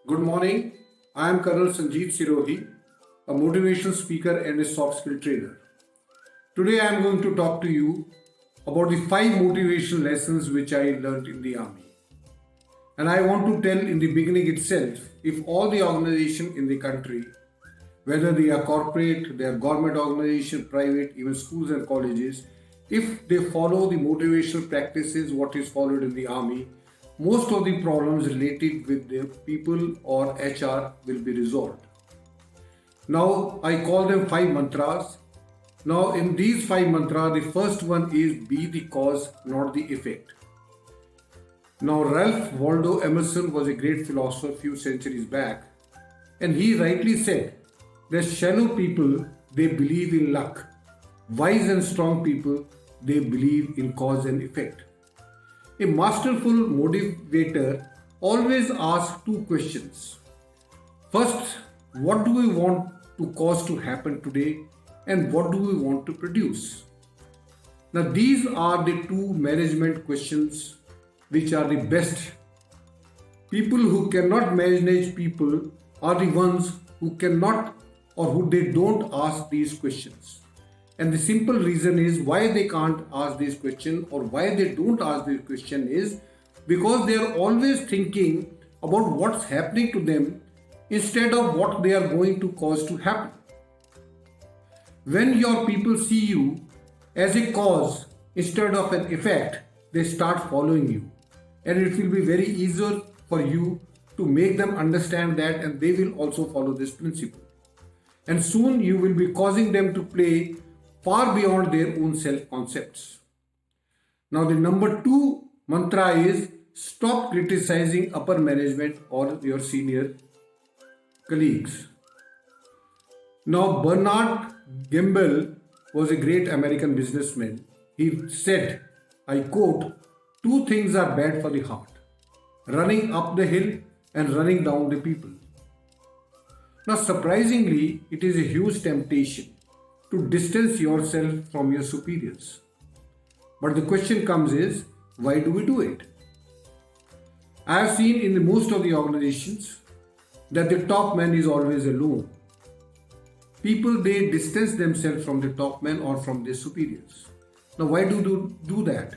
Good morning. I am Col Sanjeet Sirohi, a motivational speaker and a soft skill trainer. Today I am going to talk to you about the 5 motivational lessons which I learned in the army. And I want to tell in the beginning itself, if all the organizations in the country, whether they are corporate, they are government organization, private, even schools and colleges, if they follow the motivational practices what is followed in the army, most of the problems related with the people or HR will be resolved. Now I call them 5 mantras. Now in these 5 mantras, the first one is be the cause, not the effect. Now Ralph Waldo Emerson was a great philosopher few centuries back, and he rightly said that shallow people they believe in luck, wise and strong people they believe in cause and effect. A masterful motivator always asks 2 questions. First, what do we want to cause to happen today, and what do we want to produce? Now, these are the 2 management questions which are the best. People who cannot manage people are the ones who cannot or who they don't ask these questions. And the simple reason is why they can't ask this question or why they don't ask this question is because they are always thinking about what's happening to them instead of what they are going to cause to happen. When your people see you as a cause instead of an effect, they start following you. And it will be very easier for you to make them understand that, and they will also follow this principle. And soon you will be causing them to play far beyond their own self-concepts. Now the number 2 mantra is stop criticizing upper management or your senior colleagues. Now Bernard Gamble was a great American businessman. He said, I quote, 2 things are bad for the heart, running up the hill and running down the people. Now surprisingly, it is a huge temptation to distance yourself from your superiors. But the question comes is, why do we do it? I have seen in most of the organizations that the top man is always alone. People, they distance themselves from the top man or from their superiors. Now why do they do that?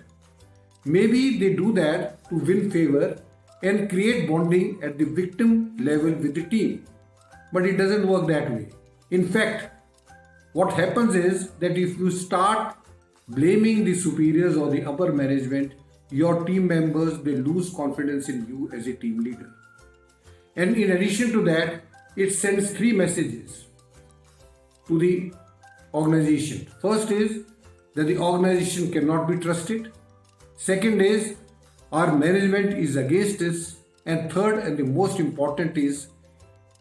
Maybe they do that to win favor and create bonding at the victim level with the team. But it doesn't work that way. In fact, what happens is that if you start blaming the superiors or the upper management, your team members, they lose confidence in you as a team leader. And in addition to that, it sends 3 messages to the organization. First is that the organization cannot be trusted. Second is our management is against us. And third and the most important is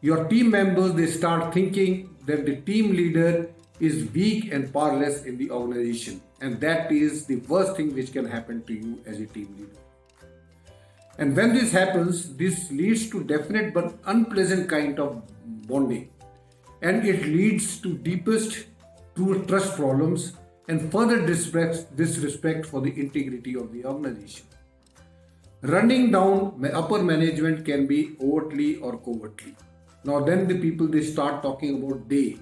your team members, they start thinking that the team leader is weak and powerless in the organization, and that is the worst thing which can happen to you as a team leader. And when this happens, this leads to definite but unpleasant kind of bonding, and it leads to deepest trust problems and further disrespect for the integrity of the organization. Running down upper management can be overtly or covertly. Now then the people, they start talking about they.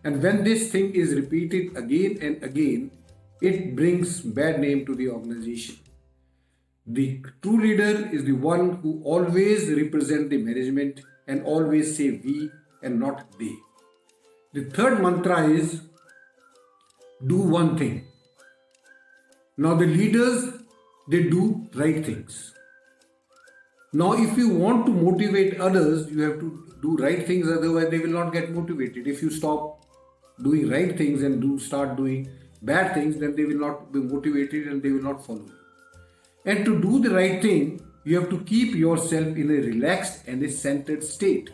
And when this thing is repeated again and again, it brings bad name to the organization. The true leader is the one who always represents the management and always say we and not they. The third mantra is do one thing. Now the leaders, they do right things. Now if you want to motivate others, you have to do right things, otherwise they will not get motivated. If you stop doing right things and start doing bad things, then they will not be motivated and they will not follow you. And to do the right thing, you have to keep yourself in a relaxed and a centered state.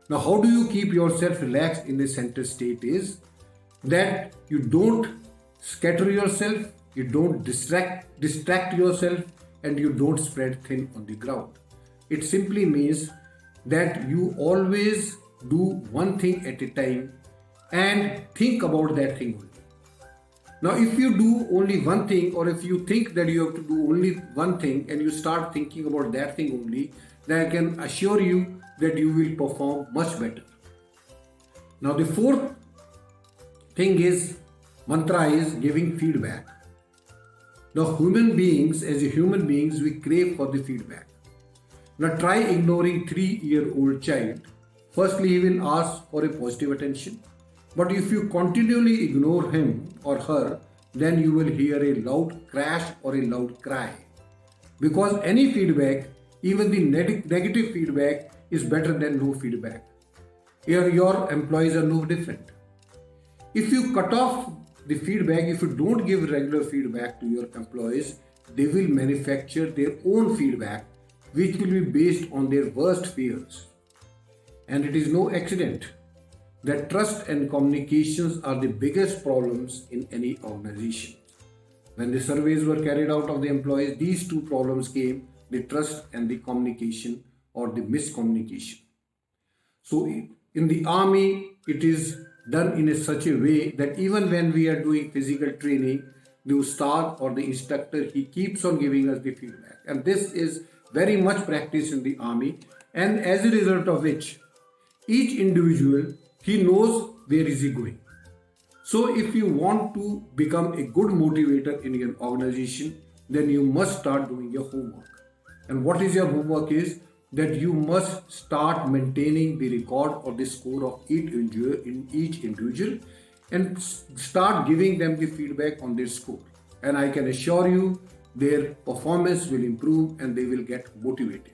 Now how do you keep yourself relaxed in a centered state is that you don't scatter yourself, you don't distract yourself, and you don't spread thin on the ground. It simply means that you always do one thing at a time and think about that thing only. Now, if you do only one thing, or if you think that you have to do only one thing and you start thinking about that thing only, then I can assure you that you will perform much better. Now the fourth thing is, mantra is giving feedback. Now human beings, as human beings, we crave for the feedback. Now try ignoring 3-year-old child. Firstly, he will ask for a positive attention. But if you continually ignore him or her, then you will hear a loud crash or a loud cry. Because any feedback, even the negative feedback, is better than no feedback. Here your employees are no different. If you cut off the feedback, if you don't give regular feedback to your employees, they will manufacture their own feedback, which will be based on their worst fears. And it is no accident that trust and communications are the biggest problems in any organization. When the surveys were carried out of the employees, these two problems came: the trust and the communication, or the miscommunication. So in the army, it is done in such a way that even when we are doing physical training, the ustad or the instructor, he keeps on giving us the feedback. And this is very much practiced in the army, and as a result of which, each individual, he knows where is he going. So if you want to become a good motivator in your organization, then you must start doing your homework. And what is your homework is that you must start maintaining the record or the score of each individual and start giving them the feedback on their score. And I can assure you their performance will improve and they will get motivated.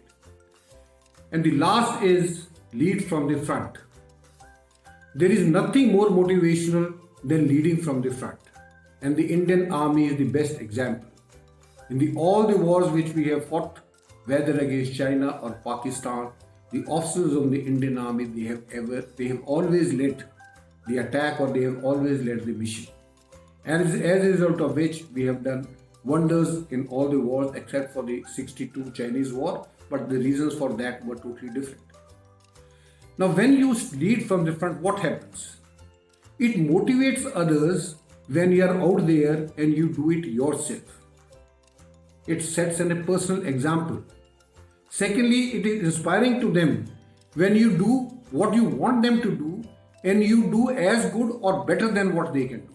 And the last is lead from the front. There is nothing more motivational than leading from the front. And the Indian Army is the best example. In all the wars which we have fought, whether against China or Pakistan, the officers of the Indian Army, they have always led the attack, or they have always led the mission. And as a result of which, we have done wonders in all the wars except for the 62 Chinese war, but the reasons for that were totally different. Now when you lead from the front, what happens? It motivates others when you are out there and you do it yourself. It sets a personal example. Secondly, it is inspiring to them when you do what you want them to do and you do as good or better than what they can do.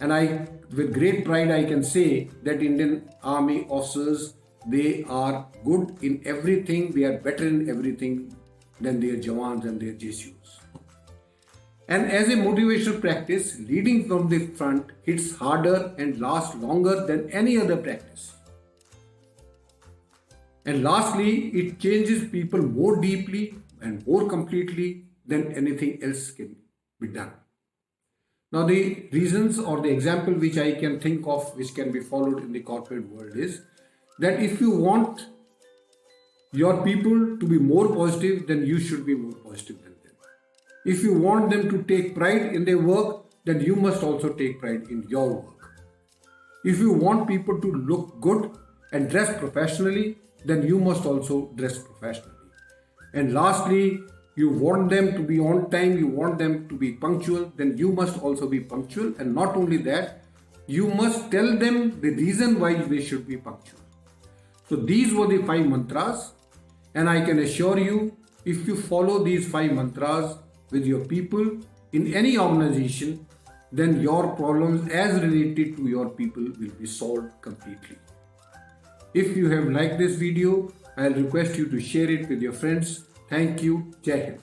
And with great pride, I can say that Indian Army officers, they are good in everything, they are better in everything than their Jawans and their JCOs. And as a motivational practice, leading from the front hits harder and lasts longer than any other practice. And lastly, it changes people more deeply and more completely than anything else can be done. Now, the reasons or the example which I can think of which can be followed in the corporate world is that if you want your people to be more positive, then you should be more positive than them. If you want them to take pride in their work, then you must also take pride in your work. If you want people to look good and dress professionally, then you must also dress professionally. And lastly, you want them to be on time, you want them to be punctual, then you must also be punctual. And not only that, you must tell them the reason why they should be punctual. So these were the 5 mantras, and I can assure you, if you follow these 5 mantras with your people in any organization, then your problems as related to your people will be solved completely. If you have liked this video, I'll request you to share it with your friends. Thank you. Jai Hind.